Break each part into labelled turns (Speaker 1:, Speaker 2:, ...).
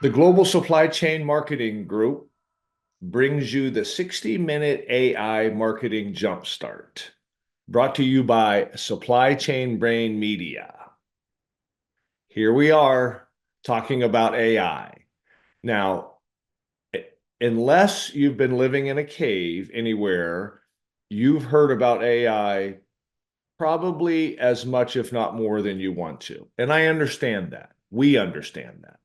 Speaker 1: The Global Supply Chain Marketing Group brings you the 60-minute AI Marketing Jumpstart, brought to you by Supply Chain Brain Media. Here we are talking about AI. Now, unless you've been living in a cave anywhere, you've heard about AI probably as much, if not more, than you want to. And I understand that. We understand that.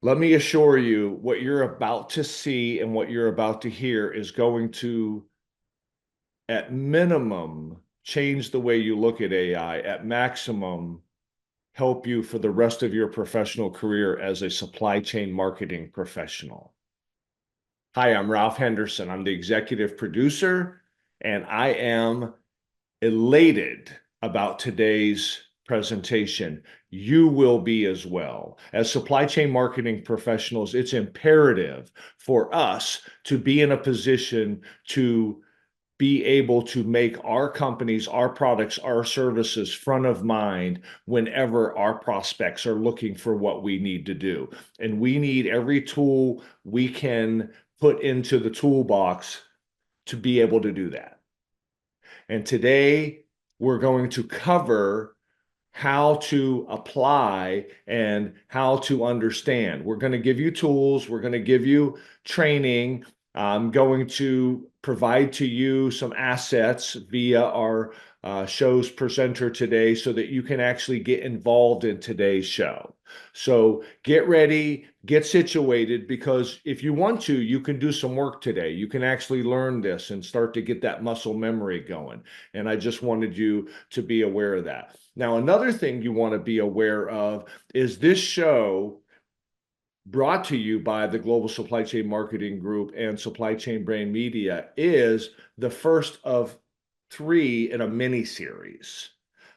Speaker 1: Let me assure you, what you're about to see and what you're about to hear is going to, at minimum, change the way you look at AI, at maximum, help you for the rest of your professional career as a supply chain marketing professional. Hi, I'm Ralph Henderson. I'm the executive producer, and I am elated about today's presentation. You will be as well. As supply chain marketing professionals, it's imperative for us to be in a position to be able to make our companies, our products, our services front of mind whenever our prospects are looking for what we need to do. And we need every tool we can put into the toolbox to be able to do that. And today we're going to cover how to apply and how to understand. We're going to give you tools. We're going to give you training. I'm going to provide to you some assets via our show's presenter today so that you can actually get involved in today's show. So get ready, get situated, because if you want to, you can do some work today. You can actually learn this and start to get that muscle memory going. And I just wanted you to be aware of that. Now, another thing you want to be aware of is this show, brought to you by the Global Supply Chain Marketing Group and Supply Chain Brain Media, is the first of three in a mini series.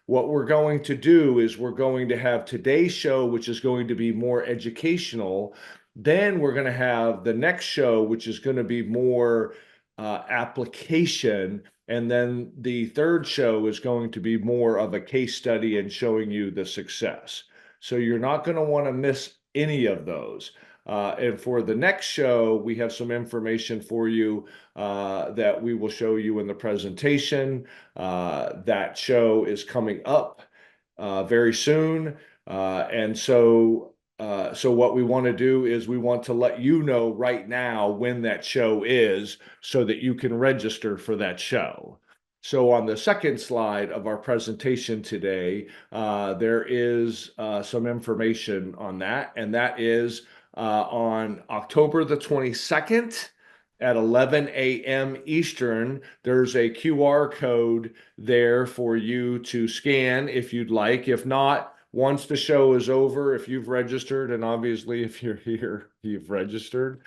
Speaker 1: What we're going to do is we're going to have today's show, which is going to be more educational. Then we're going to have the next show, which is going to be more application. And then the third show is going to be more of a case study and showing you the success. So you're not going to want to miss any of those. And for the next show, we have some information for you that we will show you in the presentation. That show is coming up very soon. So what we want to do is we want to let you know right now when that show is so that you can register for that show. So on the second slide of our presentation today, there is some information on that, and that is on October the 22nd at 11 a.m. Eastern. There's a QR code there for you to scan if you'd like. If not, once the show is over, if you've registered, and obviously if you're here, you've registered,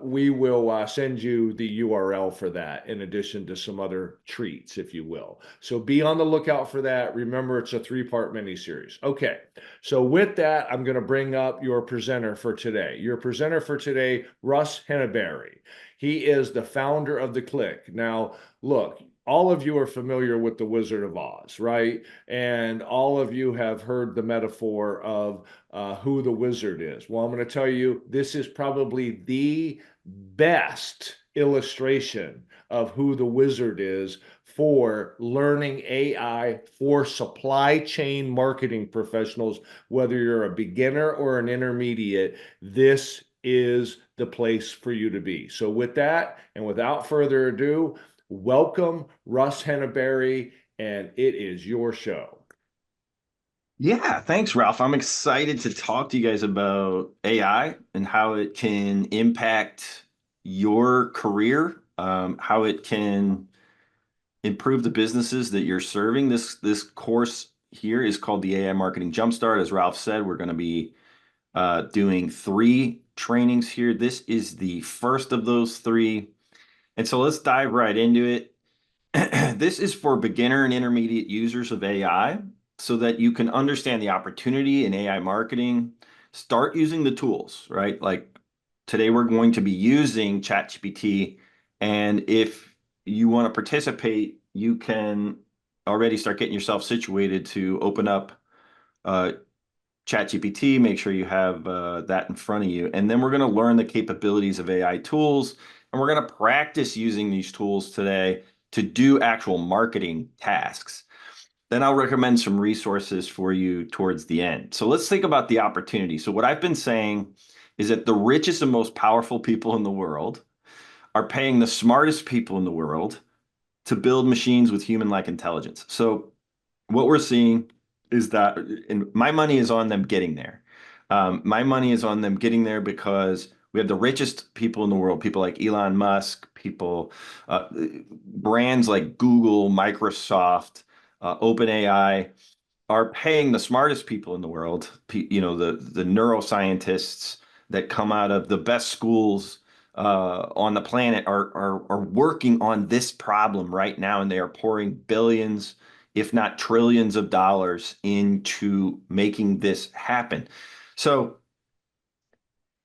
Speaker 1: we will send you the URL for that in addition to some other treats, if you will. So be on the lookout for that. Remember, it's a three-part mini-series. Okay, so with that, I'm going to bring up your presenter for today. Your presenter for today, Russ Henneberry. He is the founder of The Click. Now, look, all of you are familiar with the Wizard of Oz, right? And all of you have heard the metaphor of who the wizard is. Well, I'm going to tell you, this is probably the best illustration of who the wizard is for learning AI for supply chain marketing professionals. Whether you're a beginner or an intermediate, this is the place for you to be. So with that, and without further ado, welcome, Russ Henneberry, and it is your show.
Speaker 2: Yeah, thanks, Ralph. I'm excited to talk to you guys about AI and how it can impact your career, how it can improve the businesses that you're serving. This course here is called the AI Marketing Jumpstart. As Ralph said, we're going to be doing 3 trainings here. This is the first of those 3. And so let's dive right into it. This is for beginner and intermediate users of AI so that you can understand the opportunity in AI marketing, start using the tools, right? Like today we're going to be using ChatGPT, and if you want to participate, you can already start getting yourself situated to open up ChatGPT, make sure you have that in front of you. And then we're going to learn the capabilities of AI tools, and we're going to practice using these tools today to do actual marketing tasks. Then I'll recommend some resources for you towards the end. So let's think about the opportunity. So what I've been saying is that the richest and most powerful people in the world are paying the smartest people in the world to build machines with human-like intelligence. So what we're seeing is that, and my money is on them getting there. My money is on them getting there because we have the richest people in the world, people like Elon Musk, people, brands like Google, Microsoft, OpenAI are paying the smartest people in the world, the neuroscientists that come out of the best schools on the planet are working on this problem right now, and they are pouring billions, if not trillions of dollars into making this happen. So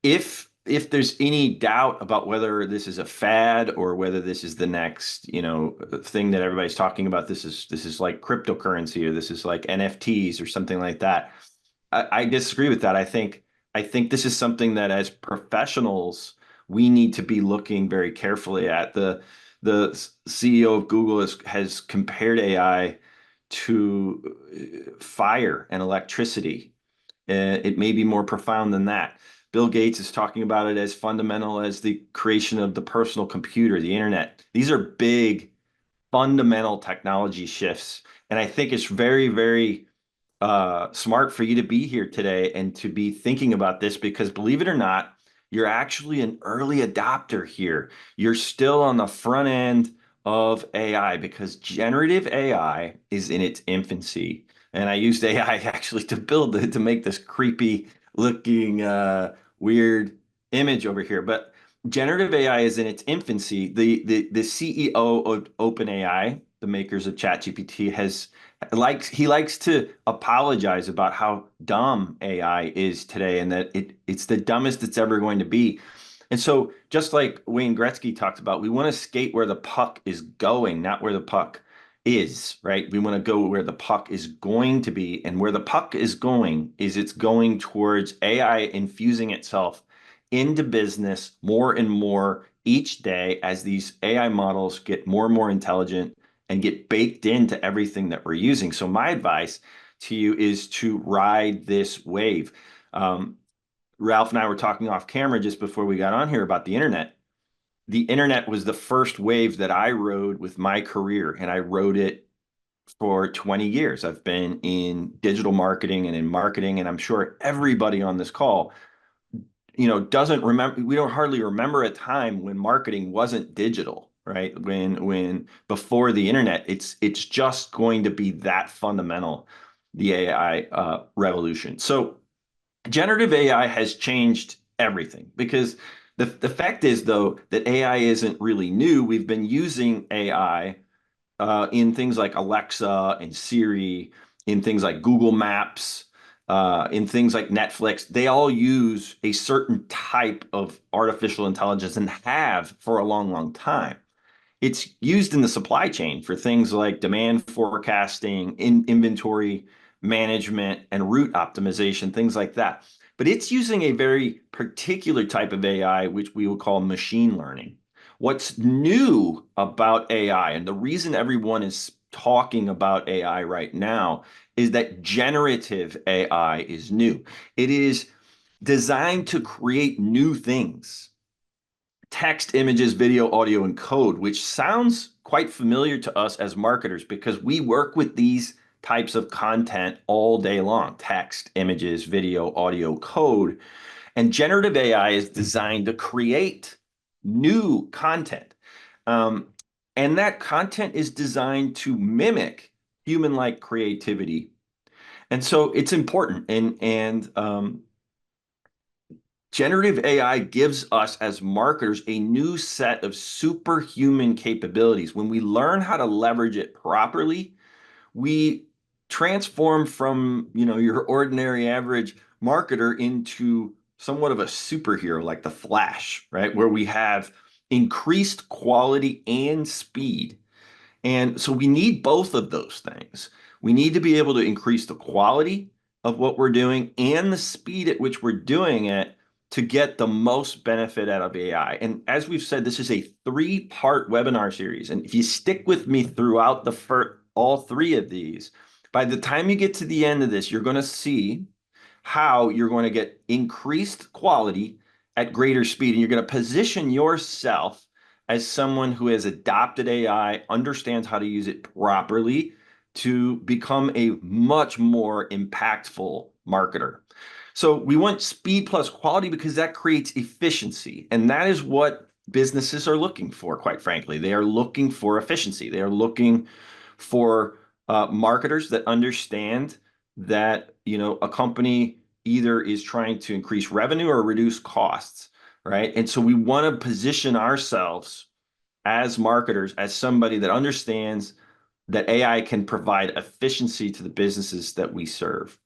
Speaker 2: if there's any doubt about whether this is a fad or whether this is the next, thing that everybody's talking about, this is like cryptocurrency, or this is like NFTs or something like that. I disagree with that. I think this is something that as professionals we need to be looking very carefully at. The CEO of Google has compared AI to fire and electricity. It may be more profound than that. Bill Gates is talking about it as fundamental as the creation of the personal computer, the internet. These are big, fundamental technology shifts. And I think it's very, very smart for you to be here today and to be thinking about this, because believe it or not, you're actually an early adopter here. You're still on the front end of AI because generative AI is in its infancy. And I used AI actually to build it to make this creepy looking weird image over here. But generative AI is in its infancy. The CEO of OpenAI, the makers of ChatGPT, he likes to apologize about how dumb AI is today, and that it's the dumbest it's ever going to be. And so, just like Wayne Gretzky talked about, we want to skate where the puck is going, not where the puck is, right? We want to go where the puck is going to be. And where the puck is going is it's going towards AI infusing itself into business more and more each day as these AI models get more and more intelligent and get baked into everything that we're using. So my advice to you is to ride this wave. Ralph and I were talking off camera just before we got on here about the internet. The internet was the first wave that I rode with my career, and I rode it for 20 years. I've been in digital marketing and in marketing, and I'm sure everybody on this call, doesn't remember. We don't hardly remember a time when marketing wasn't digital, right? When before the internet, it's just going to be that fundamental, the AI revolution. So generative AI has changed everything, because the fact is, though, that AI isn't really new. We've been using AI in things like Alexa and Siri, in things like Google Maps, in things like Netflix. They all use a certain type of artificial intelligence and have for a long, long time. It's used in the supply chain for things like demand forecasting, inventory management, and route optimization, things like that. But it's using a very particular type of AI, which we will call machine learning. What's new about AI, and the reason everyone is talking about AI right now, is that generative AI is new. It is designed to create new things: text, images, video, audio, and code, which sounds quite familiar to us as marketers because we work with these types of content all day long: text, images, video, audio, code. And generative AI is designed to create new content. Um, and that content is designed to mimic human-like creativity. And so it's important. And generative AI gives us as marketers a new set of superhuman capabilities. When we learn how to leverage it properly, we transform from, your ordinary average marketer into somewhat of a superhero like the Flash, right? Where we have increased quality and speed. And so we need both of those things. We need to be able to increase the quality, of what we're doing and the speed at which we're doing it to get the most benefit out of AI. And as we've said, this is a 3-part webinar series. And if you stick with me throughout all 3 of these, by the time you get to the end of this, you're going to see how you're going to get increased quality at greater speed. And you're going to position yourself as someone who has adopted AI, understands how to use it properly to become a much more impactful marketer. So we want speed plus quality because that creates efficiency. And that is what businesses are looking for, quite frankly. They are looking for efficiency. They are looking for marketers that understand that, a company either is trying to increase revenue or reduce costs, right? And so we want to position ourselves as marketers as somebody that understands that AI can provide efficiency to the businesses that we serve.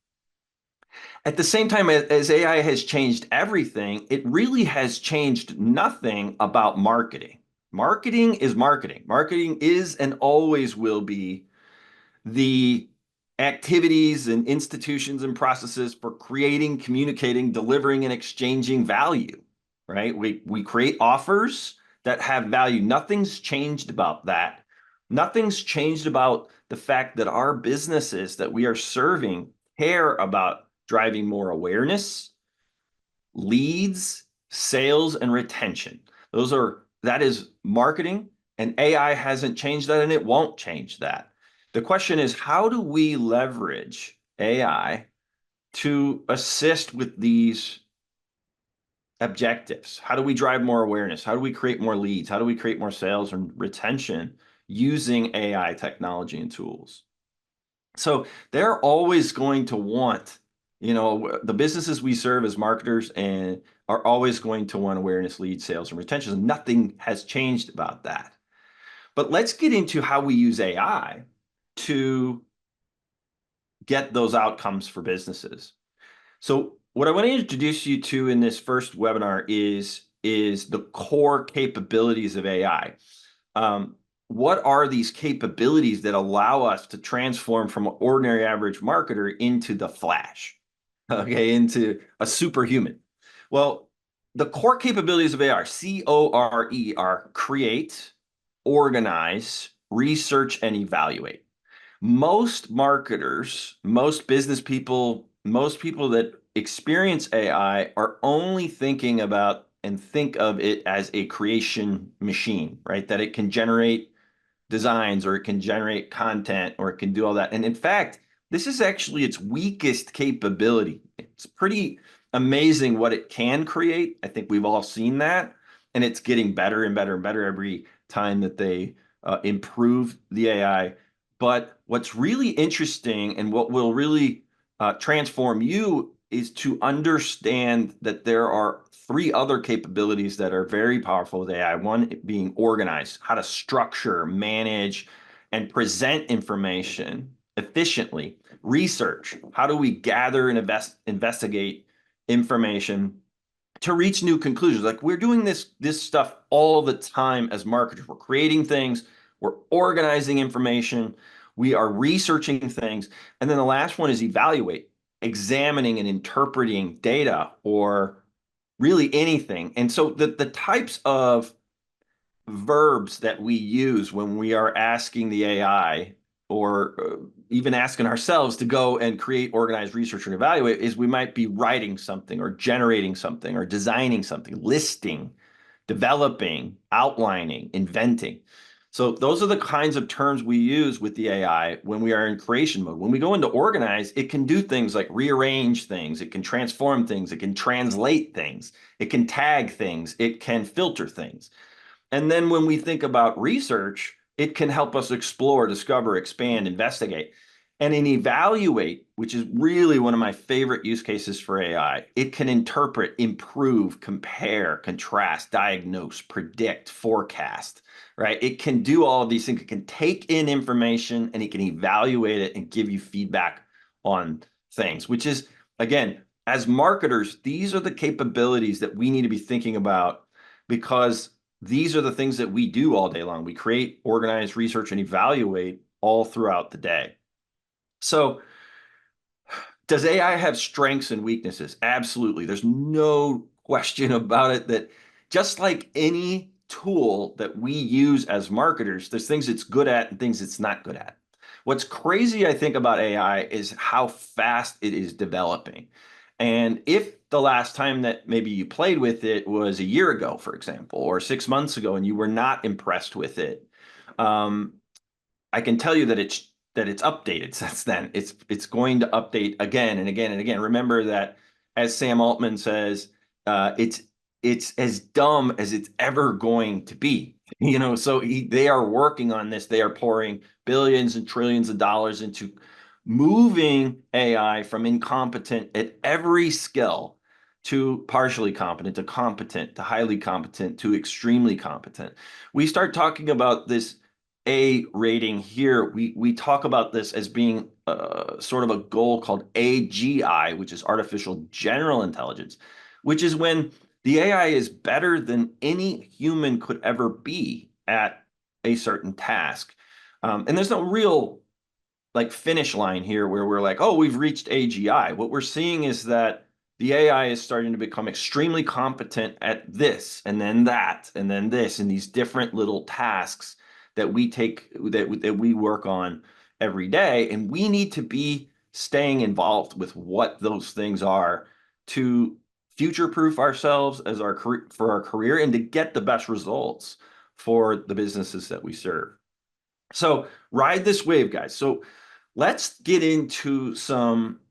Speaker 2: At the same time, as AI has changed everything, it really has changed nothing about marketing. Marketing is marketing. Marketing is and always will be the activities and institutions and processes for creating, communicating, delivering, and exchanging value, right? We create offers that have value. Nothing's changed about that. Nothing's changed about the fact that our businesses that we are serving care about driving more awareness, leads, sales, and retention. That is marketing, and AI hasn't changed that, and it won't change that. The question is, how do we leverage AI to assist with these objectives? How do we drive more awareness? How do we create more leads? How do we create more sales and retention using AI technology and tools? So they're always going to want, the businesses we serve as marketers and are always going to want awareness, lead, sales, and retention. And nothing has changed about that. But let's get into how we use AI to get those outcomes for businesses. So what I want to introduce you to in this first webinar is the core capabilities of AI. What are these capabilities that allow us to transform from an ordinary average marketer into the Flash, okay, into a superhuman? Well, the core capabilities of AI, CORE, are create, organize, research, and evaluate. Most marketers, most business people, most people that experience AI are only thinking about and think of it as a creation machine, right? That it can generate designs or it can generate content or it can do all that. And in fact, this is actually its weakest capability. It's pretty amazing what it can create. I think we've all seen that. And it's getting better and better and better every time that they improve the AI. But what's really interesting and what will really transform you is to understand that there are 3 other capabilities that are very powerful with AI. One being organized, how to structure, manage, and present information efficiently. Research, how do we gather and investigate information to reach new conclusions? Like we're doing this stuff all the time as marketers. We're creating things, we're organizing information, we are researching things. And then the last one is evaluate, examining and interpreting data or really anything. And so the types of verbs that we use when we are asking the AI or even asking ourselves to go and create, organize, research, and evaluate is we might be writing something or generating something or designing something, listing, developing, outlining, inventing. So those are the kinds of terms we use with the AI when we are in creation mode. When we go into organize, it can do things like rearrange things, it can transform things, it can translate things, it can tag things, it can filter things. And then when we think about research, it can help us explore, discover, expand, investigate. And in evaluate, which is really one of my favorite use cases for AI, it can interpret, improve, compare, contrast, diagnose, predict, forecast, right? It can do all of these things. It can take in information and it can evaluate it and give you feedback on things, which is, again, as marketers, these are the capabilities that we need to be thinking about because these are the things that we do all day long. We create, organize, research, and evaluate all throughout the day. So Does AI have strengths and weaknesses? Absolutely. There's no question about it that just like any tool that we use as marketers, there's things it's good at and things it's not good at. What's crazy, I think, about AI is how fast it is developing. And if the last time that maybe you played with it was a year ago, for example, or 6 months ago, and you were not impressed with it, um, I can tell you that it's updated since then. It's going to update again and again and again. Remember that, as Sam Altman says, it's as dumb as it's ever going to be. So they are working on this. They are pouring billions and trillions of dollars into moving AI from incompetent at every skill to partially competent to highly competent to extremely competent. We start talking about this A rating here. We talk about this as being sort of a goal called AGI, which is artificial general intelligence, which is when the AI is better than any human could ever be at a certain task. And there's no real like finish line here where we're like, oh, we've reached AGI. What we're seeing is that the AI is starting to become extremely competent at this, and then that, and then this, and these different little tasks that we work on every day. And we need to be staying involved with what those things are to future-proof ourselves as for our career and to get the best results for the businesses that we serve. So ride this wave, guys. So let's get into some,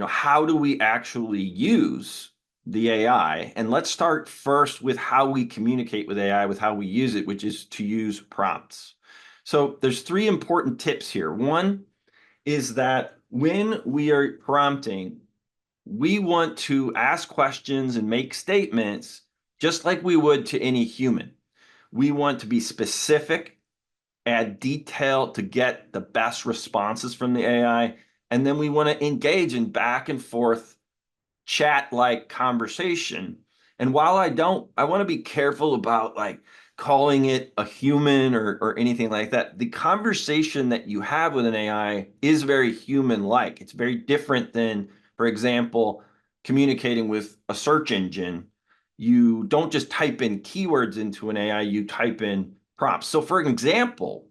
Speaker 2: how do we actually use the AI? And let's start first with how we communicate with AI, with how we use it, which is to use prompts. So there's three important tips here. One is that when we are prompting, we want to ask questions and make statements just like we would to any human. We want to be specific, add detail to get the best responses from the AI. And then we want to engage in back and forth chat like conversation. And while I want to be careful about like calling it a human or anything like that. The conversation that you have with an AI is very human like. It's very different than, for example, communicating with a search engine. You don't just type in keywords into an AI, you type in prompts. So, for example,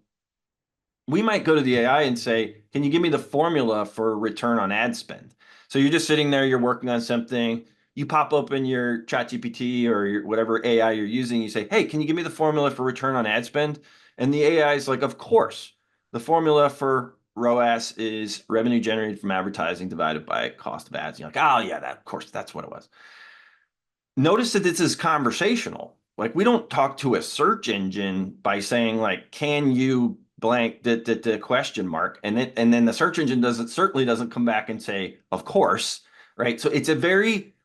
Speaker 2: we might go to the AI and say, can you give me the formula for return on ad spend? So you're just sitting there, you're working on something, you pop open your ChatGPT or whatever AI you're using, you say, hey, can you give me the formula for return on ad spend? And the AI is like, of course. The formula for ROAS is revenue generated from advertising divided by cost of ads. You're like, oh yeah, that of course, that's what it was. Notice that this is conversational. Like we don't talk to a search engine by saying like, can you blank the question mark, and then the search engine certainly doesn't come back and say, of course, right? So it's a very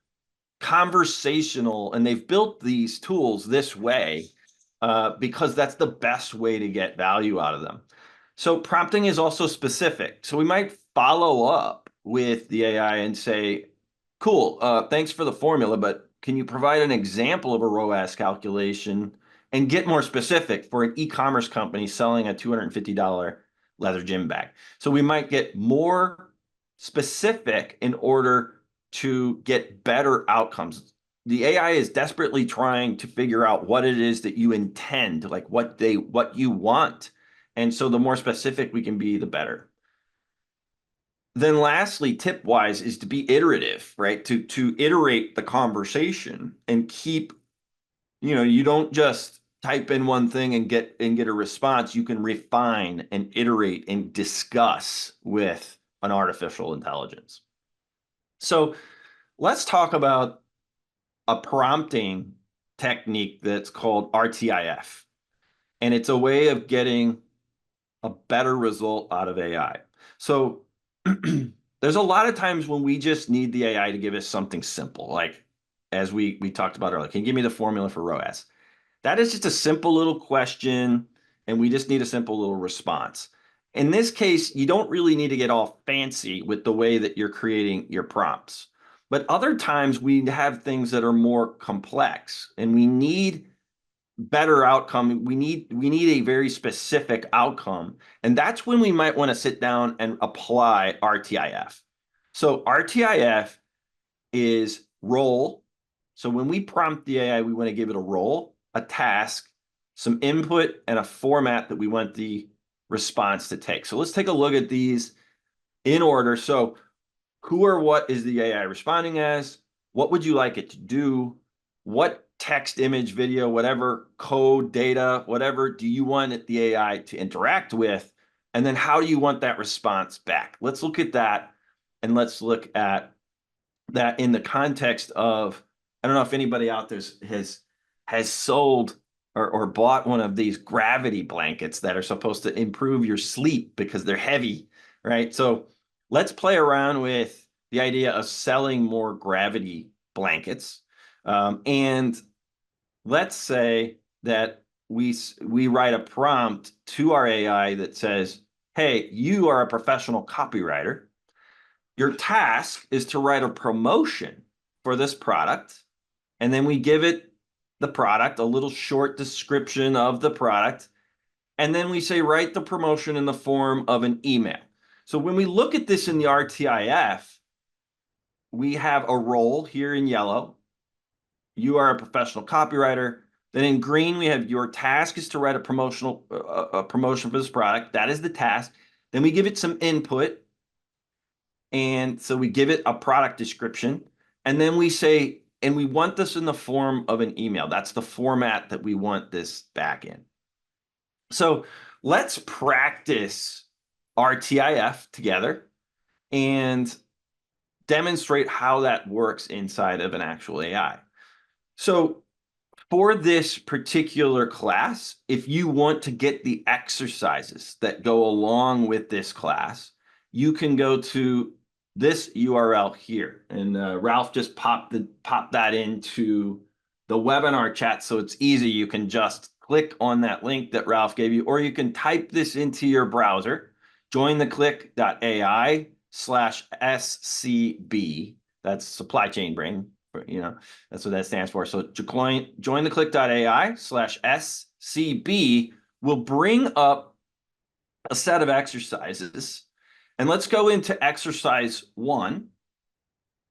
Speaker 2: conversational, and they've built these tools this way because that's the best way to get value out of them. So prompting is also specific. So we might follow up with the AI and say, cool, thanks for the formula, but can you provide an example of a ROAS calculation and get more specific for an e-commerce company selling a $250 leather gym bag? So we might get more specific in order to get better outcomes. The AI is desperately trying to figure out what it is that you intend, like what you want. And so the more specific we can be, the better. Then lastly, tip wise is to be iterative, right? To iterate the conversation and keep, you don't just type in one thing and get a response. You can refine and iterate and discuss with an artificial intelligence. So let's talk about a prompting technique that's called RTIF. And it's a way of getting a better result out of AI. So there's a lot of times when we just need the AI to give us something simple, like as we talked about earlier. Can you give me the formula for ROAS? That is just a simple little question, and we just need a simple little response. In this case, you don't really need to get all fancy with the way that you're creating your prompts. But other times we have things that are more complex and we need better outcome. We need a very specific outcome. And that's when we might want to sit down and apply RTIF. So RTIF is role. So when we prompt the AI, we want to give it a role, a task, some input, and a format that we want the response to take. So let's take a look at these in order. So who or what is the AI responding as? What would you like it to do? What text, image, video, whatever, code, data, whatever do you want the AI to interact with? And then how do you want that response back? Let's look at that, and let's look at that in the context of, I don't know if anybody out there has sold or bought one of these gravity blankets that are supposed to improve your sleep because they're heavy, right? So let's play around with the idea of selling more gravity blankets. And let's say that we write a prompt to our AI that says, hey, you are a professional copywriter. Your task is to write a promotion for this product, and then we give it the product, a little short description of the product, and then we say write the promotion in the form of an email. So when we look at this in the RTIF, we have a role here in yellow. You are a professional copywriter. Then in green, we have your task is to write a promotion for this product. That is the task. Then we give it some input. And so we give it a product description, and then we say, and we want this in the form of an email. That's the format that we want this back in. So let's practice RTIF together and demonstrate how that works inside of an actual AI. So for this particular class, if you want to get the exercises that go along with this class, you can go to this URL here. And Ralph just popped that into the webinar chat, so it's easy. You can just click on that link that Ralph gave you, or you can type this into your browser, jointheclick.ai/SCB. That's supply chain brain, that's what that stands for. So jointheclick.ai/SCB will bring up a set of exercises. And let's go into exercise 1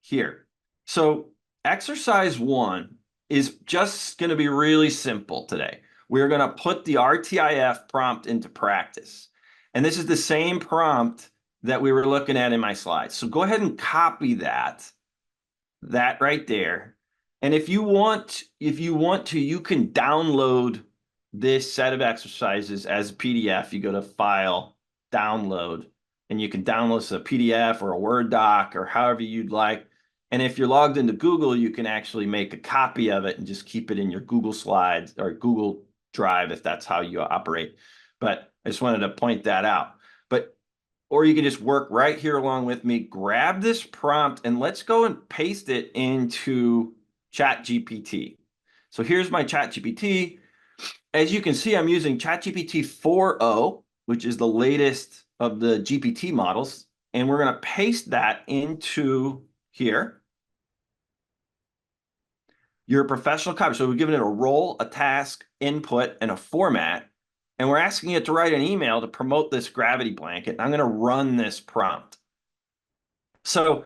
Speaker 2: here. So exercise 1 is just going to be really simple today. We're going to put the RTIF prompt into practice. And this is the same prompt that we were looking at in my slides. So go ahead and copy that right there. And if you want to, you can download this set of exercises as a PDF. You go to File, Download, and you can download a PDF or a Word doc or however you'd like. And if you're logged into Google, you can actually make a copy of it and just keep it in your Google Slides or Google Drive if that's how you operate. But I just wanted to point that out. But or you can just work right here along with me, grab this prompt, and let's go and paste it into ChatGPT. So here's my ChatGPT. As you can see, I'm using ChatGPT 4.0, which is the latest of the GPT models, and we're going to paste that into here. You're a professional copywriter. So we've given it a role, a task, input, and a format. And we're asking it to write an email to promote this gravity blanket. I'm going to run this prompt. So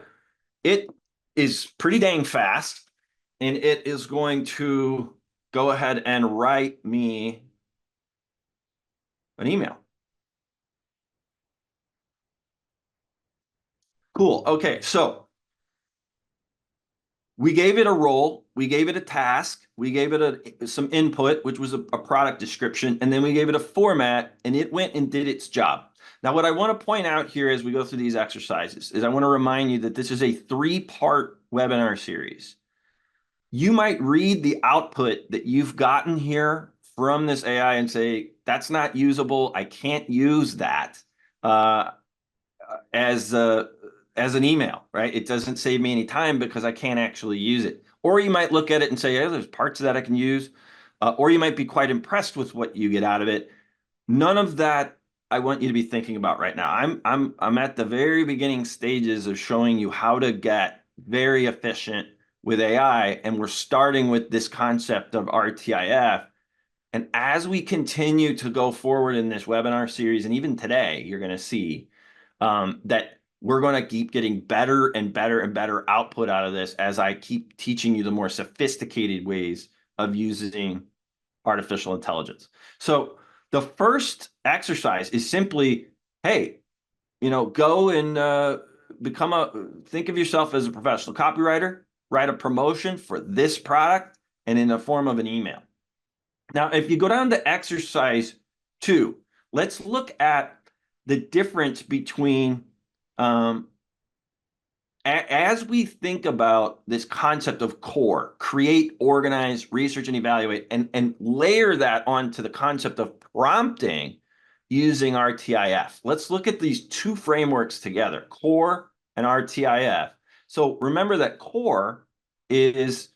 Speaker 2: it is pretty dang fast, and it is going to go ahead and write me an email. Cool. Okay, so we gave it a role, we gave it a task, we gave it some input, which was a product description, and then we gave it a format, and it went and did its job. Now, what I want to point out here as we go through these exercises is I want to remind you that this is a 3-part webinar series. You might read the output that you've gotten here from this AI and say, that's not usable. I can't use that as an email, right? It doesn't save me any time because I can't actually use it. Or you might look at it and say, yeah, there's parts of that I can use. Or you might be quite impressed with what you get out of it. None of that I want you to be thinking about right now. I'm at the very beginning stages of showing you how to get very efficient with AI, and we're starting with this concept of RTIF. And as we continue to go forward in this webinar series, and even today, you're going to see that we're going to keep getting better and better and better output out of this as I keep teaching you the more sophisticated ways of using artificial intelligence. So the first exercise is simply, hey, go and think of yourself as a professional copywriter, write a promotion for this product and in the form of an email. Now, if you go down to exercise 2, let's look at the difference between as we think about this concept of core, create, organize, research, and evaluate, and layer that onto the concept of prompting using RTIF. Let's look at these two frameworks together, core and RTIF. So remember that core is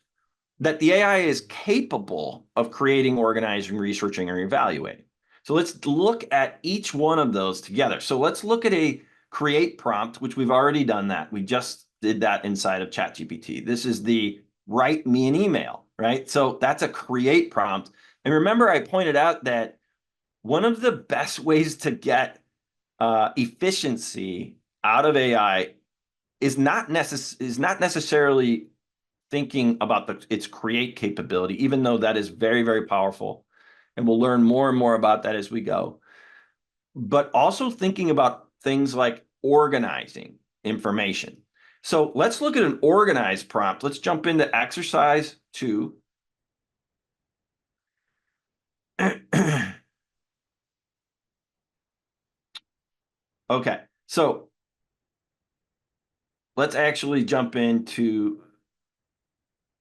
Speaker 2: that the AI is capable of creating, organizing, researching, or evaluating. So let's look at each one of those together. So let's look at a create prompt, which we've already done that. We just did that inside of ChatGPT. This is the write me an email, right? So that's a create prompt. And remember, I pointed out that one of the best ways to get efficiency out of AI is not necessarily thinking about its create capability, even though that is very, very powerful. And we'll learn more and more about that as we go. But also thinking about things like organizing information. So let's look at an organized prompt. Let's jump into exercise 2. Okay, so let's actually jump into,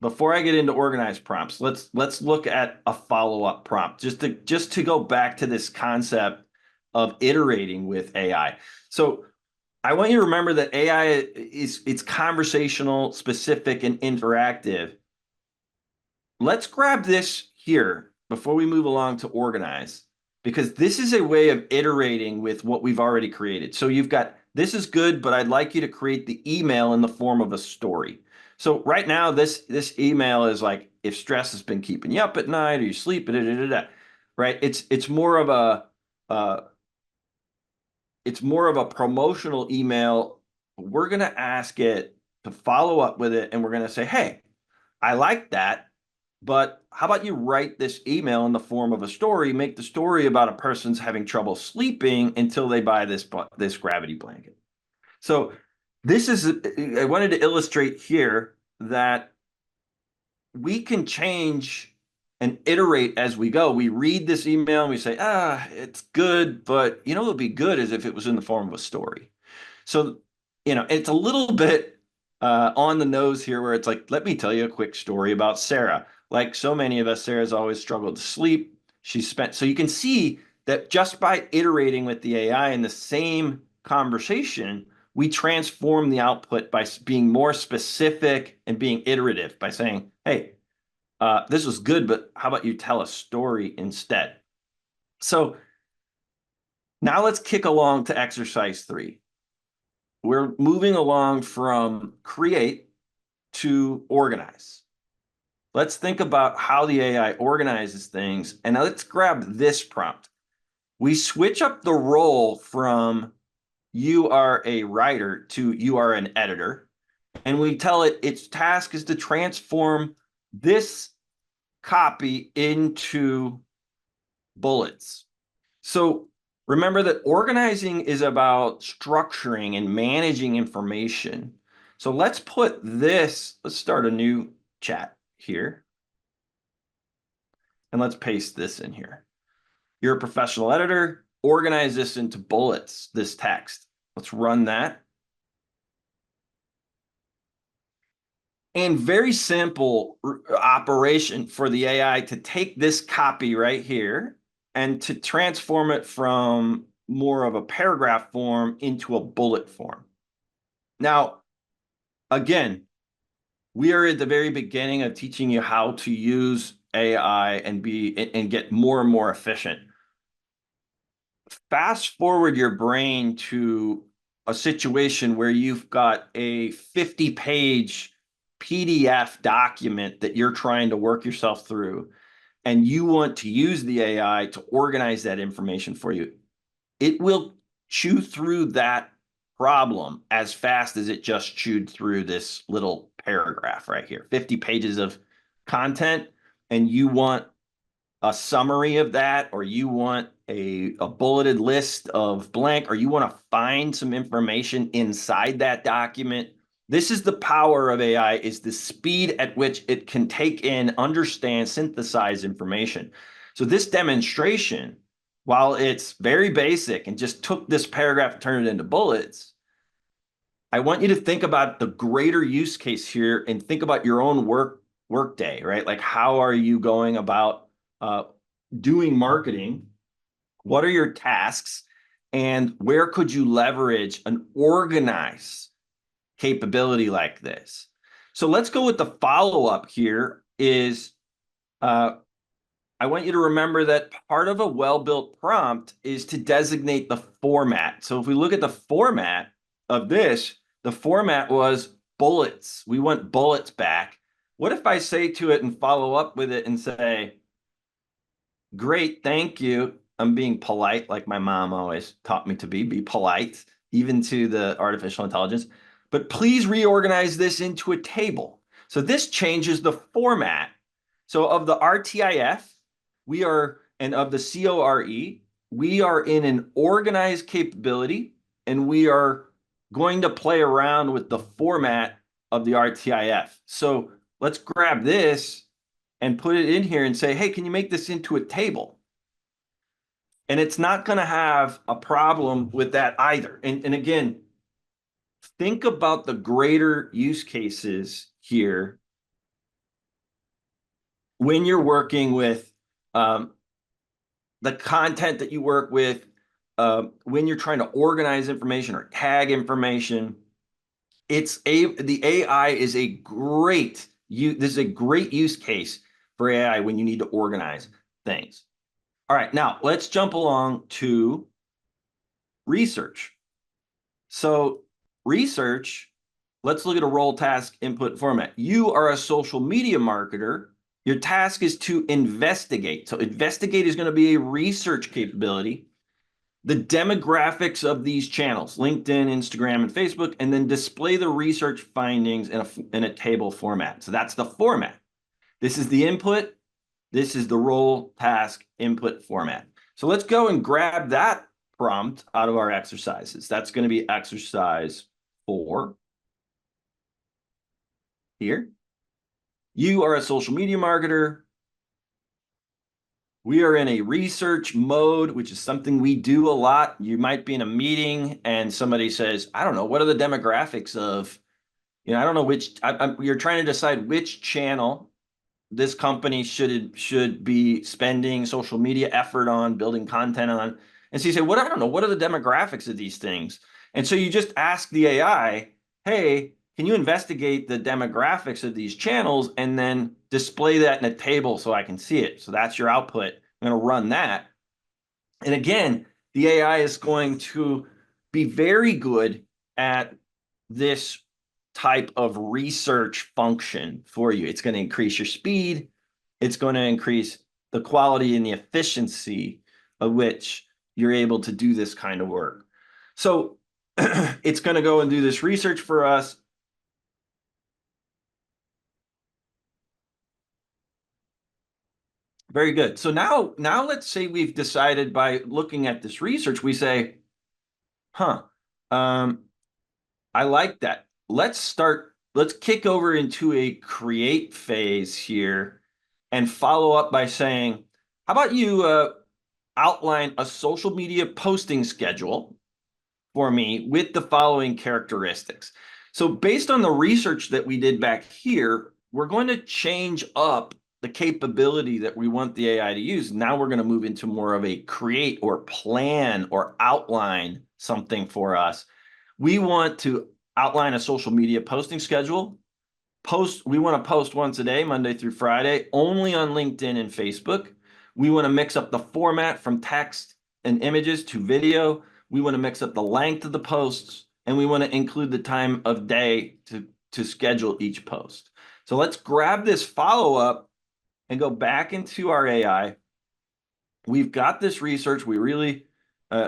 Speaker 2: before I get into organized prompts, let's look at a follow-up prompt just to go back to this concept of iterating with AI. So I want you to remember that AI it's conversational, specific, and interactive. Let's grab this here before we move along to organize, because this is a way of iterating with what we've already created. So you've got, this is good, but I'd like you to create the email in the form of a story. So right now, this email is like, if stress has been keeping you up at night or you sleep, right? It's more of a promotional email. We're going to ask it to follow up with it, and we're going to say, hey, I like that, but how about you write this email in the form of a story, make the story about a person's having trouble sleeping until they buy this gravity blanket. So I wanted to illustrate here that we can change and iterate as we go. We read this email and we say, it's good, but what would be good is if it was in the form of a story. So, it's a little bit on the nose here where it's like, let me tell you a quick story about Sarah. Like so many of us, Sarah's always struggled to sleep. So you can see that just by iterating with the AI in the same conversation, we transform the output by being more specific and being iterative by saying, hey, this was good, but how about you tell a story instead? So now let's kick along to exercise 3. We're moving along from create to organize. Let's think about how the AI organizes things. And now let's grab this prompt. We switch up the role from you are a writer to you are an editor. And we tell it its task is to transform this copy into bullets. So remember that organizing is about structuring and managing information. So let's start a new chat here. And let's paste this in here. You're a professional editor. Organize this into bullets, this text. Let's run that. And very simple operation for the AI to take this copy right here and to transform it from more of a paragraph form into a bullet form. Now, again, we are at the very beginning of teaching you how to use AI and get more and more efficient. Fast forward your brain to a situation where you've got a 50-page PDF document that you're trying to work yourself through, and you want to use the AI to organize that information for you. It will chew through that problem as fast as it just chewed through this little paragraph right here, 50 pages of content, and you want a summary of that, or you want a bulleted list of blank, or you want to find some information inside that document. This is the power of AI, is the speed at which it can take in, understand, synthesize information. So this demonstration, while it's very basic and just took this paragraph and turned it into bullets, I want you to think about the greater use case here and think about your own work day, right? Like, how are you going about doing marketing? What are your tasks? And where could you leverage an organized capability like this? So let's go with the follow-up here is I want you to remember that part of a well-built prompt is to designate the format. So if we look at the format of this, the format was bullets. We want bullets back. What if I say to it and follow up with it and say, great, thank you. I'm being polite, like my mom always taught me to be polite, even to the artificial intelligence. But please reorganize this into a table. So this changes the format. So of the RTIF, we are, and of the CORE, we are in an organized capability, and we are going to play around with the format of the RTIF. So let's grab this and put it in here and say, hey, can you make this into a table? And it's not going to have a problem with that either. And again, think about the greater use cases here when you're working with the content that you work with, when you're trying to organize information or tag information. The AI is a great this is a great use case for AI when you need to organize things. All right, now let's jump along to research. So research, let's look at a role task input format. You are a social media marketer. Your task is to investigate. So investigate is going to be a research capability. The demographics of these channels, LinkedIn, Instagram, and Facebook, and then display the research findings in a table format. So that's the format. This is the input. This is the role task input format. So let's go and grab that prompt out of our exercises. That's going to be exercise 4 here. You are a social media marketer. We are in a research mode, which is something we do a lot. You might be in a meeting and somebody says, I don't know, what are the demographics of, I don't know which, you're trying to decide which channel this company should be spending social media effort on, building content on. And so you say, I don't know, what are the demographics of these things? And so you just ask the AI, hey, can you investigate the demographics of these channels and then display that in a table so I can see it? So that's your output. I'm going to run that. And again, the AI is going to be very good at this type of research function for you. It's going to increase your speed. It's going to increase the quality and the efficiency of which you're able to do this kind of work. So it's going to go and do this research for us. Very good. So now let's say we've decided by looking at this research, we say, I like that. Let's kick over into a create phase here and follow up by saying, how about you outline a social media posting schedule for me with the following characteristics. So based on the research that we did back here, we're going to change up the capability that we want the AI to use. Now we're going to move into more of a create or plan or outline something for us. We want to outline a social media posting schedule. We want to post once a day, Monday through Friday, only on LinkedIn and Facebook. We want to mix up the format from text and images to video. We want to mix up the length of the posts, and we want to include the time of day to schedule each post. So let's grab this follow-up and go back into our AI. We've got this research. We really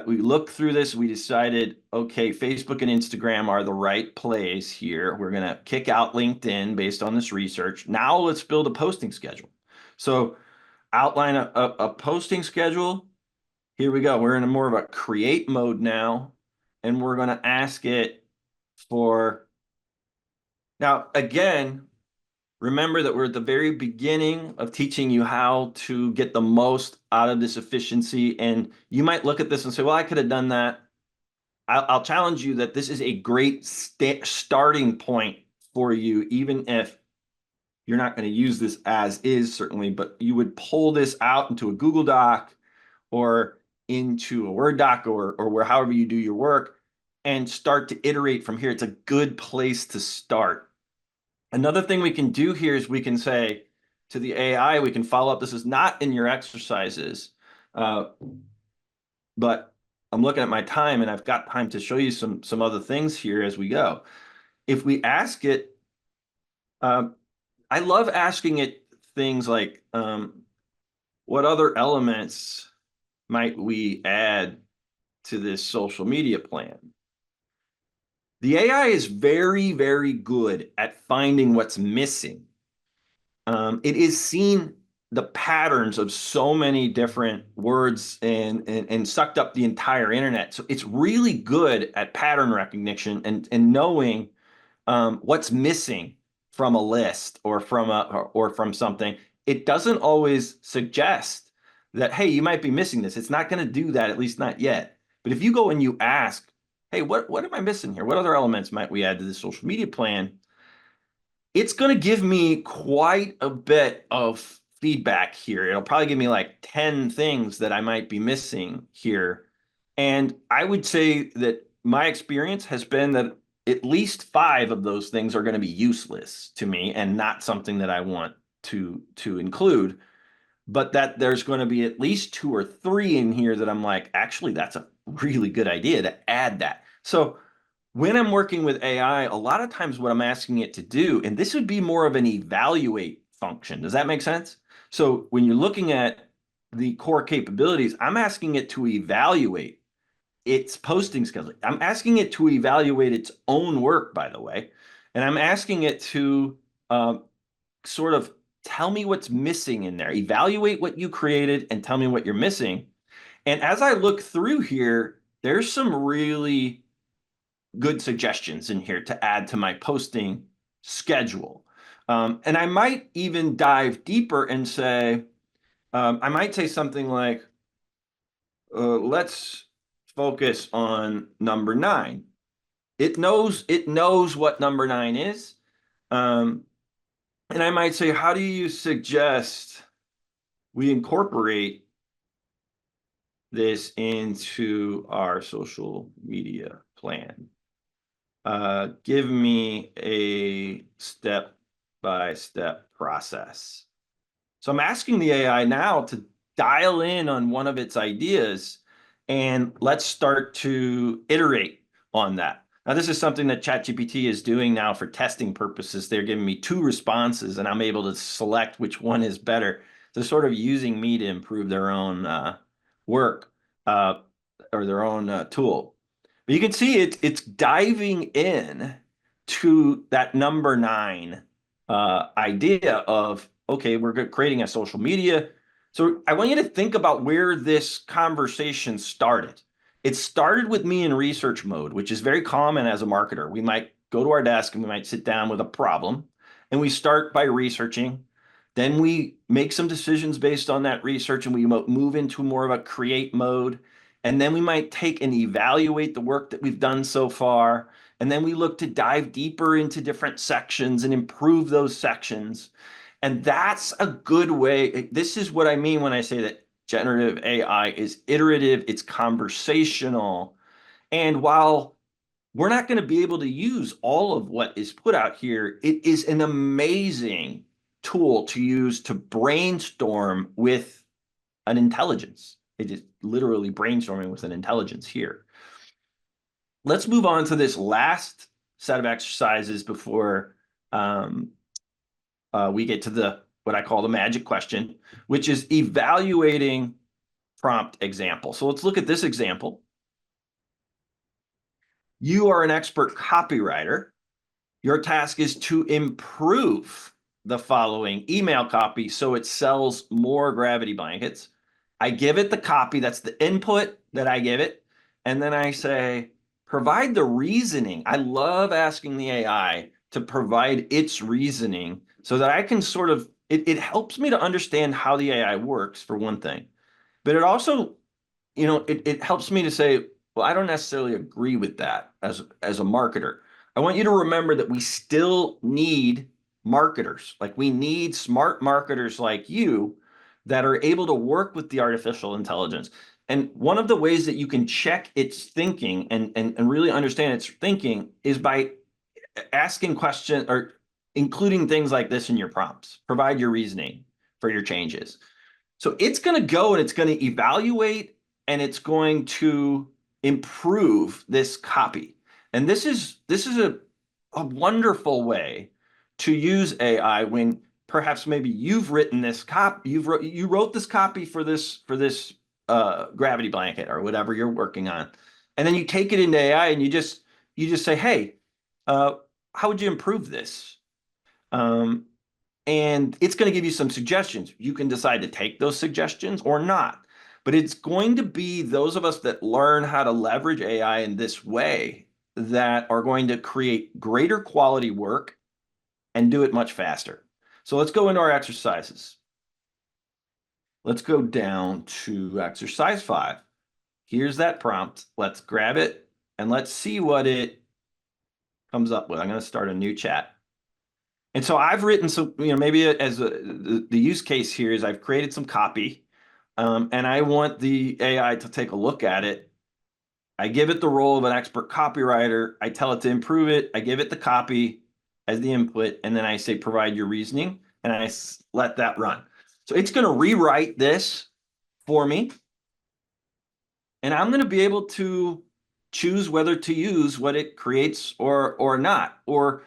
Speaker 2: We looked through this. We decided, okay, Facebook and Instagram are the right plays here. We're going to kick out LinkedIn based on this research. Now let's build a posting schedule. So outline a posting schedule. Here we go. We're in a more of a create mode now, and we're going to ask it for, now again, remember that we're at the very beginning of teaching you how to get the most out of this efficiency. And you might look at this and say, well, I could have done that. I'll challenge you that this is a great starting point for you, even if you're not going to use this as is, certainly, but you would pull this out into a Google Doc or into a Word doc or where however you do your work and start to iterate from here. It's a good place to start. Another thing we can do here is we can say to the AI, we can follow up. This is not in your exercises, but I'm looking at my time and I've got time to show you some other things here as we go. If we ask it, I love asking it things like, what other elements might we add to this social media plan? The AI is very, very good at finding what's missing. It is seen the patterns of so many different words and sucked up the entire internet. So it's really good at pattern recognition and knowing what's missing from a list or from something. It doesn't always suggest that, hey, you might be missing this. It's not going to do that, at least not yet. But if you go and you ask, hey, what am I missing here? What other elements might we add to this social media plan? It's going to give me quite a bit of feedback here. It'll probably give me like 10 things that I might be missing here. And I would say that my experience has been that at least 5 of those things are going to be useless to me and not something that I want to include, but that there's going to be at least 2 or 3 in here that I'm like, actually, that's a really good idea to add that. So when I'm working with AI, a lot of times what I'm asking it to do, and this would be more of an evaluate function. Does that make sense? So when you're looking at the core capabilities, I'm asking it to evaluate its posting schedule. I'm asking it to evaluate its own work, by the way. And I'm asking it to sort of tell me what's missing in there, evaluate what you created and tell me what you're missing. And as I look through here, there's some really good suggestions in here to add to my posting schedule. And I might even dive deeper and say, I might say something like, let's focus on number 9. It knows what number 9 is. And I might say, how do you suggest we incorporate this into our social media plan? Give me a step-by-step process. So I'm asking the AI now to dial in on one of its ideas and let's start to iterate on that. Now, this is something that ChatGPT is doing now for testing purposes. They're giving me 2 responses and I'm able to select which one is better. They're sort of using me to improve their own work or their own tool. But you can see it's diving in to that number 9 idea of, okay, we're creating a social media. So I want you to think about where this conversation started. It started with me in research mode, which is very common as a marketer. We might go to our desk and we might sit down with a problem and we start by researching. Then we make some decisions based on that research and we move into more of a create mode. And then we might take and evaluate the work that we've done so far. And then we look to dive deeper into different sections and improve those sections. And that's a good way. This is what I mean when I say that generative AI is iterative, it's conversational. And while we're not going to be able to use all of what is put out here, it is an amazing tool to use to brainstorm with an intelligence. It is literally brainstorming with an intelligence here. Let's move on to this last set of exercises before we get to the what I call the magic question, which is evaluating prompt example. So let's look at this example. You are an expert copywriter. Your task is to improve the following email copy so it sells more gravity blankets. I give it the copy, that's the input that I give it. And then I say, provide the reasoning. I love asking the AI to provide its reasoning so that I can sort of, it helps me to understand how the AI works, for one thing. But it also, it helps me to say, well, I don't necessarily agree with that as a marketer. I want you to remember that we still need marketers. Like, we need smart marketers like you that are able to work with the artificial intelligence. And one of the ways that you can check its thinking and really understand its thinking is by asking questions or including things like this in your prompts. Provide your reasoning for your changes. So it's going to go and it's going to evaluate and it's going to improve this copy. And this is a wonderful way to use AI when perhaps maybe you've written this copy, you wrote this copy for this gravity blanket or whatever you're working on, and then you take it into AI and you just say, hey, uh, how would you improve this? Um, and it's going to give you some suggestions. You can decide to take those suggestions or not. But it's going to be those of us that learn how to leverage AI in this way that are going to create greater quality work and do it much faster. So let's go into our exercises. Let's go down to exercise 5. Here's that prompt. Let's grab it and let's see what it comes up with. I'm going to start a new chat. And so I've written some, maybe the use case here is I've created some copy, and I want the AI to take a look at it. I give it the role of an expert copywriter. I tell it to improve it. I give it the copy as the input, and then I say, provide your reasoning, and I let that run. So it's going to rewrite this for me, and I'm going to be able to choose whether to use what it creates or not. Or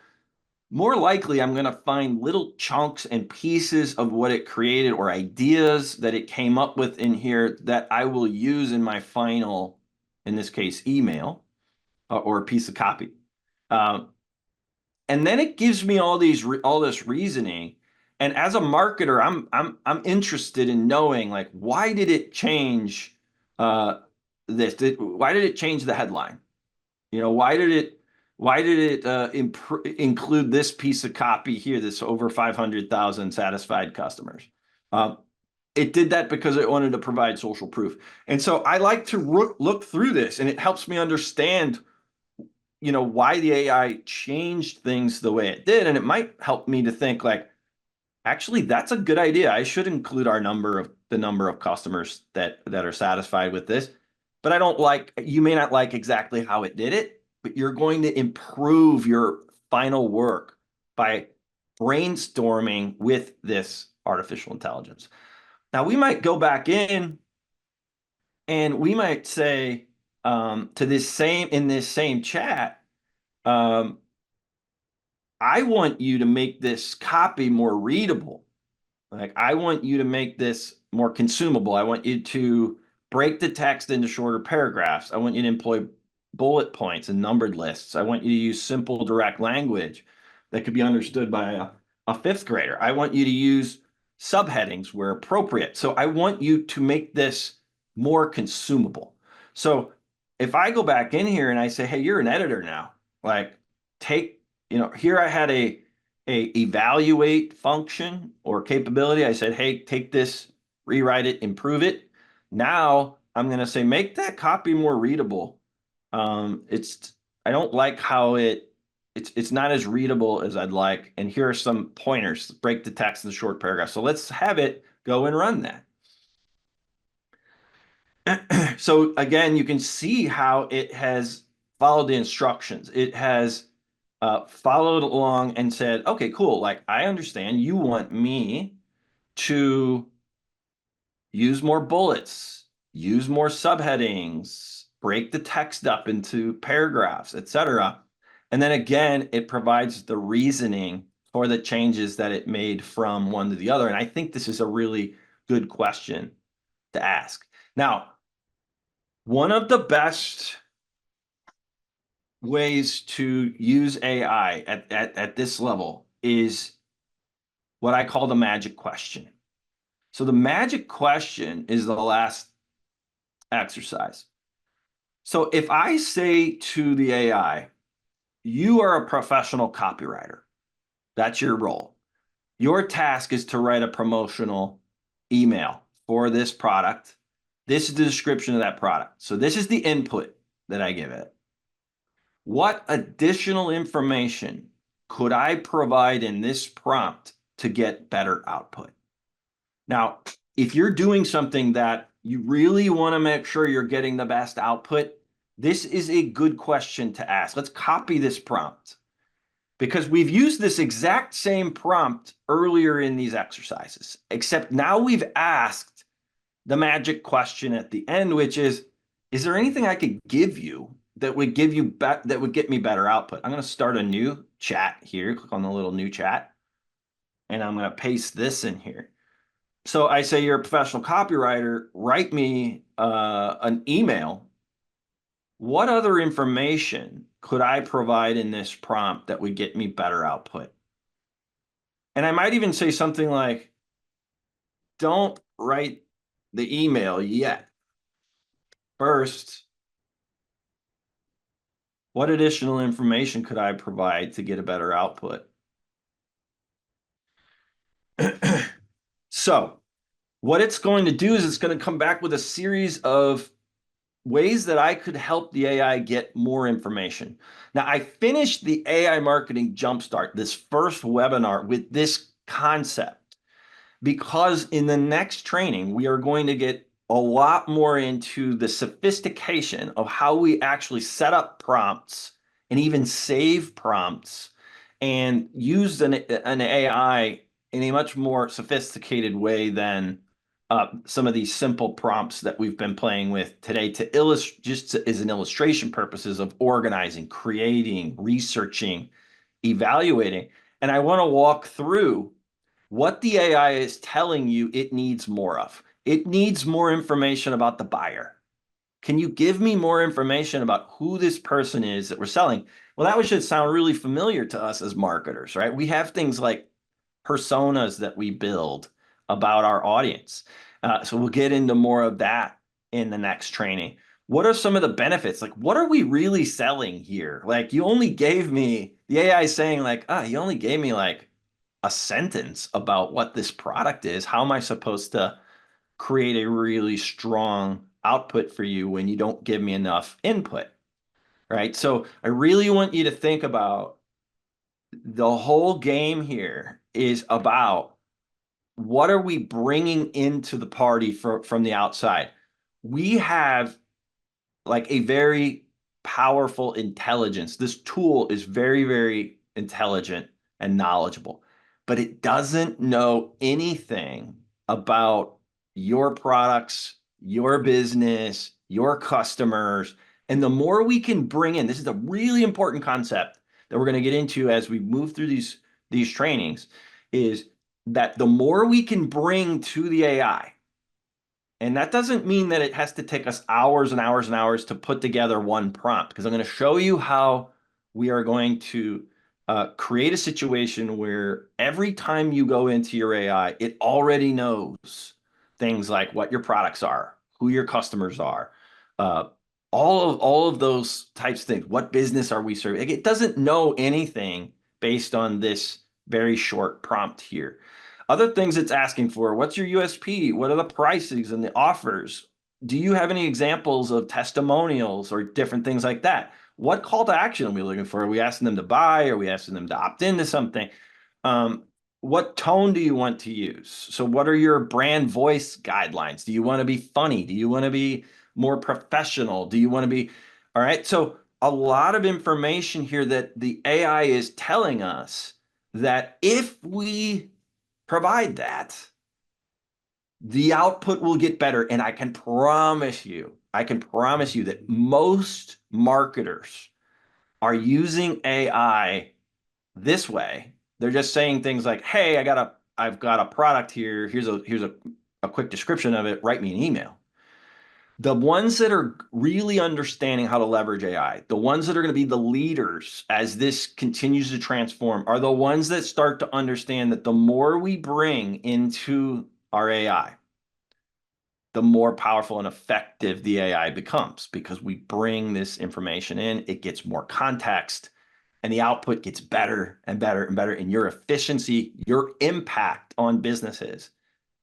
Speaker 2: more likely, I'm going to find little chunks and pieces of what it created or ideas that it came up with in here that I will use in my final, in this case, email or a piece of copy. And then it gives me all this reasoning. And as a marketer, I'm interested in knowing, like, why did it change this? Why did it change the headline? Why did it include this piece of copy here, this over 500,000 satisfied customers? Um, it did that because it wanted to provide social proof. And so I like to look through this, and it helps me understand, why the AI changed things the way it did. And it might help me to think, like, actually, that's a good idea. I should include the number of customers that are satisfied with this. But you may not like exactly how it did it, but you're going to improve your final work by brainstorming with this artificial intelligence. Now, we might go back in and we might say, to in this same chat, um, I want you to make this copy more readable. Like, I want you to make this more consumable. I want you to break the text into shorter paragraphs. I want you to employ bullet points and numbered lists. I want you to use simple, direct language that could be understood by a fifth grader. I want you to use subheadings where appropriate. So I want you to make this more consumable. So if I go back in here and I say, hey, you're an editor now, like, here I had a evaluate function or capability. I said, hey, take this, rewrite it, improve it. Now I'm going to say, make that copy more readable. I don't like how it's not as readable as I'd like. And here are some pointers, break the text in short paragraphs. So let's have it go and run that. So again, you can see how it has followed the instructions. It has followed along and said, okay, cool. Like, I understand you want me to use more bullets, use more subheadings, break the text up into paragraphs, etc. And then again, it provides the reasoning for the changes that it made from one to the other. And I think this is a really good question to ask. Now, one of the best ways to use AI at this level is what I call the magic question. So the magic question is the last exercise. So if I say to the AI, you are a professional copywriter, that's your role. Your task is to write a promotional email for this product. This is the description of that product. So this is the input that I give it. What additional information could I provide in this prompt to get better output? Now, if you're doing something that you really want to make sure you're getting the best output, this is a good question to ask. Let's copy this prompt because we've used this exact same prompt earlier in these exercises, except now we've asked the magic question at the end, which is there anything I could give you that would give you that would get me better output? I'm going to start a new chat here. Click on the little new chat, and I'm going to paste this in here. So I say you're a professional copywriter. Write me an email. What other information could I provide in this prompt that would get me better output? And I might even say something like, don't write the email yet. First, what additional information could I provide to get a better output? So what it's going to do is it's going to come back with a series of ways that I could help the AI get more information. Now, I finished the AI Marketing Jumpstart, this first webinar, with this concept because in the next training, we are going to get a lot more into the sophistication of how we actually set up prompts and even save prompts and use an AI in a much more sophisticated way than some of these simple prompts that we've been playing with today to illustrate, just as an illustration purposes of organizing, creating, researching, evaluating. And I want to walk through what the AI is telling you it needs more of. It needs more information about the buyer. Can you give me more information about who this person is that we're selling? Well, that should sound really familiar to us as marketers, right? We have things like personas that we build about our audience. So we'll get into more of that in the next training. What are some of the benefits? Like, what are we really selling here? Like, you only gave me, the AI saying like, you only gave me like a sentence about what this product is. How am I supposed to create a really strong output for you when you don't give me enough input, right? So I really want you to think about the whole game here is about what are we bringing into the party from the outside? We have like a very powerful intelligence. This tool is very, very intelligent and knowledgeable, but it doesn't know anything about your products, your business, your customers. And the more we can bring in, this is a really important concept that we're going to get into as we move through these trainings, is that the more we can bring to the AI, and that doesn't mean that it has to take us hours and hours and hours to put together one prompt, because I'm going to show you how we are going to create a situation where every time you go into your AI, it already knows things like what your products are, who your customers are, uh, all of those types of things. What business are we serving? It doesn't know anything based on this very short prompt here. Other things it's asking for, what's your USP? What are the prices and the offers? Do you have any examples of testimonials or different things like that? What call to action are we looking for? Are we asking them to buy? Are we asking them to opt into something? Um, what tone do you want to use? So what are your brand voice guidelines? Do you want to be funny? Do you want to be more professional? Do you want to be, all right? So a lot of information here that the AI is telling us that if we provide that, the output will get better. And I can promise you that most marketers are using AI this way. They're just saying things like, hey, I've got a product here. Here's a quick description of it. Write me an email. The ones that are really understanding how to leverage AI, the ones that are going to be the leaders as this continues to transform, are the ones that start to understand that the more we bring into our AI, the more powerful and effective the AI becomes because we bring this information in, it gets more context, and the output gets better and better and better. And your efficiency, your impact on businesses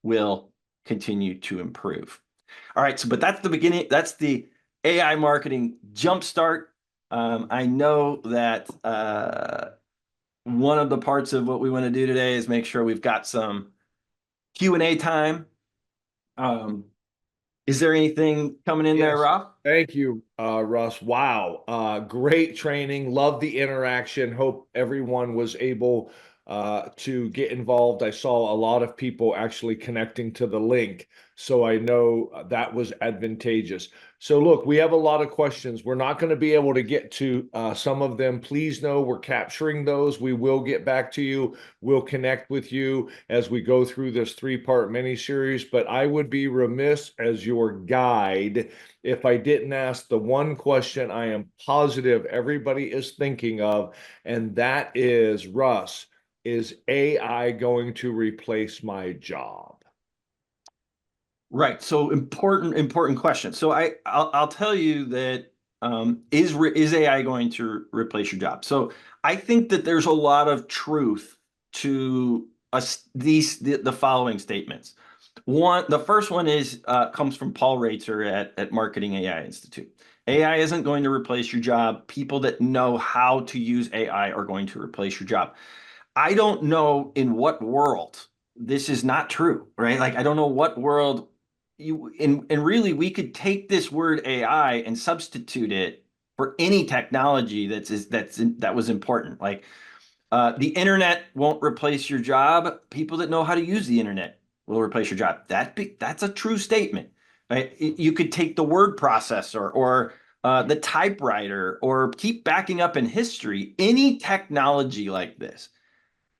Speaker 2: will continue to improve. All right, so but that's the beginning. That's the AI marketing jumpstart. I know that one of the parts of what we want to do today is make sure we've got some Q&A time. Um, is there anything coming in there,
Speaker 1: Yes.
Speaker 2: Rob?
Speaker 1: Thank you, Russ. Wow. Great training. Love the interaction. Hope everyone was able to get involved. I saw a lot of people actually connecting to the link, so I know that was advantageous. So, look, we have a lot of questions. We're not going to be able to get to some of them. Please know we're capturing those. We will get back to you. We'll connect with you as we go through this three-part mini series. But I would be remiss as your guide if I didn't ask the one question I am positive everybody is thinking of, and that is, Russ, is AI going to replace my job?
Speaker 2: Right. So important question. So I'll tell you that is AI going to replace your job? So I think that there's a lot of truth to us the following statements. One, the first one is comes from Paul Raitzer at Marketing AI Institute. AI isn't going to replace your job. People that know how to use AI are going to replace your job. I don't know in what world this is not true, right? Like I don't know what world you and really we could take this word AI and substitute it for any technology that was important. Like the internet won't replace your job. People that know how to use the internet will replace your job. That's a true statement, right? You could take the word processor or the typewriter or keep backing up in history. Any technology like this,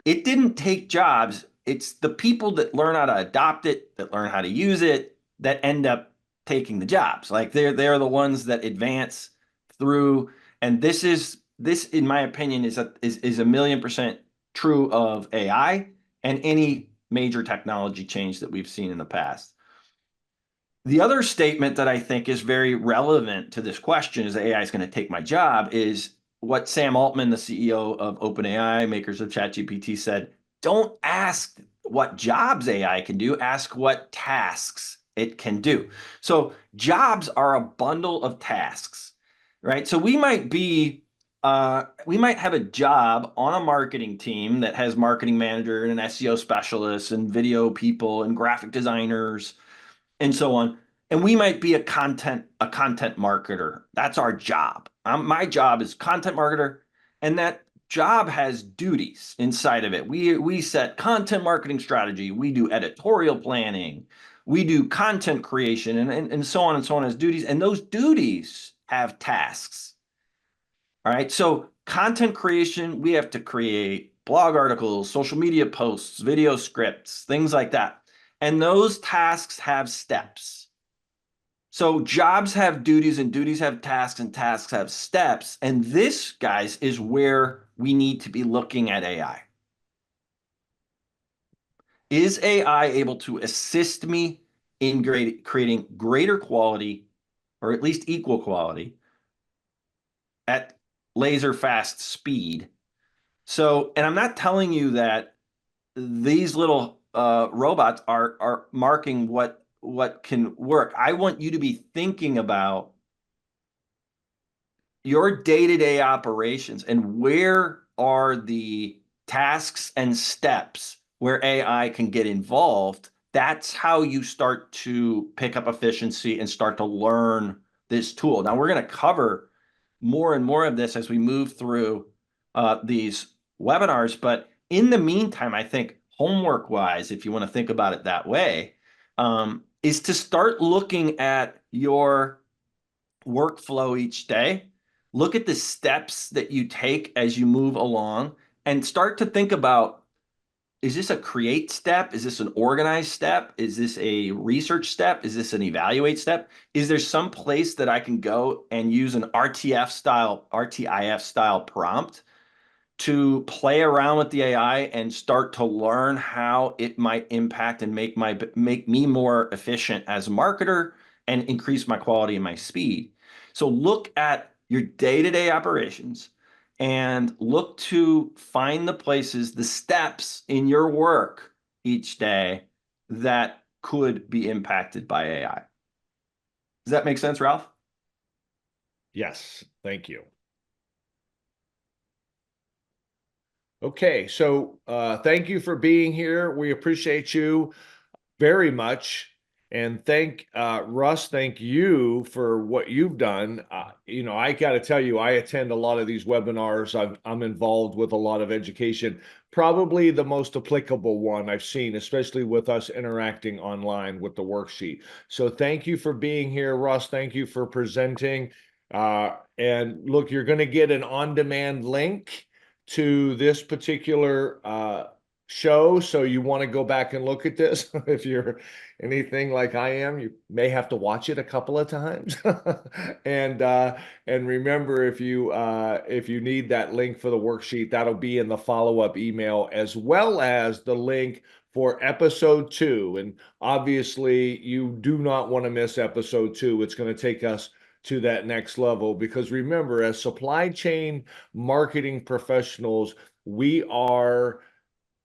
Speaker 2: it didn't take jobs. It's the people that learn how to adopt it, that learn how to use it, that end up taking the jobs. Like they're the ones that advance through. And this, in my opinion, is a million percent true of AI and any major technology change that we've seen in the past. The other statement that I think is very relevant to this question is AI is going to take my job is what Sam Altman, the CEO of OpenAI, makers of ChatGPT, said. Don't ask what jobs AI can do, ask what tasks it can do. So jobs are a bundle of tasks, right? So we might have a job on a marketing team that has marketing manager and an SEO specialist and video people and graphic designers and so on. And we might be a content marketer. That's our job. My job is content marketer, and that job has duties inside of it. We set content marketing strategy. We do editorial planning. We do content creation, and so on and so on as duties. And those duties have tasks. All right. So content creation, we have to create blog articles, social media posts, video scripts, things like that. And those tasks have steps. So jobs have duties and duties have tasks and tasks have steps. And this, guys, is where we need to be looking at AI. Is AI able to assist me in creating greater quality or at least equal quality at laser fast speed? So, and I'm not telling you that these little robots are marking what can work. I want you to be thinking about your day-to-day operations and where are the tasks and steps where AI can get involved. That's how you start to pick up efficiency and start to learn this tool. Now, we're going to cover more and more of this as we move through these webinars. But in the meantime, I think homework wise, if you want to think about it that way, is to start looking at your workflow each day. Look at the steps that you take as you move along and start to think about is this a create step? Is this an organize step? Is this a research step? Is this an evaluate step? Is there some place that I can go and use an RTIF style prompt to play around with the AI and start to learn how it might impact and make me more efficient as a marketer and increase my quality and my speed. So look at your day-to-day operations and look to find the places, the steps in your work each day that could be impacted by AI. Does that make sense, Ralph?
Speaker 1: Yes, thank you. Okay, so thank you for being here. We appreciate you very much. And thank Russ, thank you for what you've done. I got to tell you, I attend a lot of these webinars. I'm involved with a lot of education. Probably the most applicable one I've seen, especially with us interacting online with the worksheet. So thank you for being here, Russ. Thank you for presenting. And look, you're going to get an on-demand link to this particular show. So you want to go back and look at this. If you're anything like I am, you may have to watch it a couple of times. And remember, if you need that link for the worksheet, that'll be in the follow-up email, as well as the link for episode 2. And obviously, you do not want to miss episode 2. It's going to take us to that next level, because remember, as supply chain marketing professionals, we are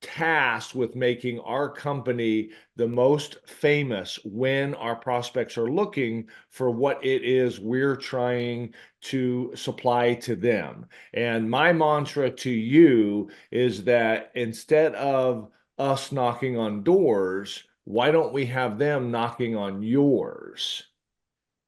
Speaker 1: tasked with making our company the most famous when our prospects are looking for what it is we're trying to supply to them. And my mantra to you is that instead of us knocking on doors, why don't we have them knocking on yours?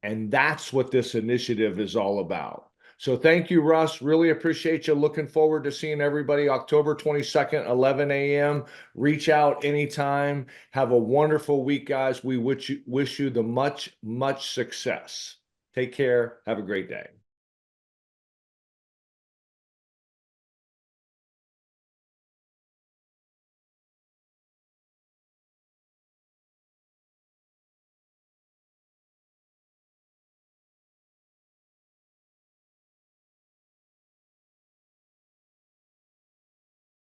Speaker 1: And that's what this initiative is all about. So thank you, Russ. Really appreciate you. Looking forward to seeing everybody October 22nd, 11 a.m. Reach out anytime. Have a wonderful week, guys. We wish you the much, much success. Take care. Have a great day.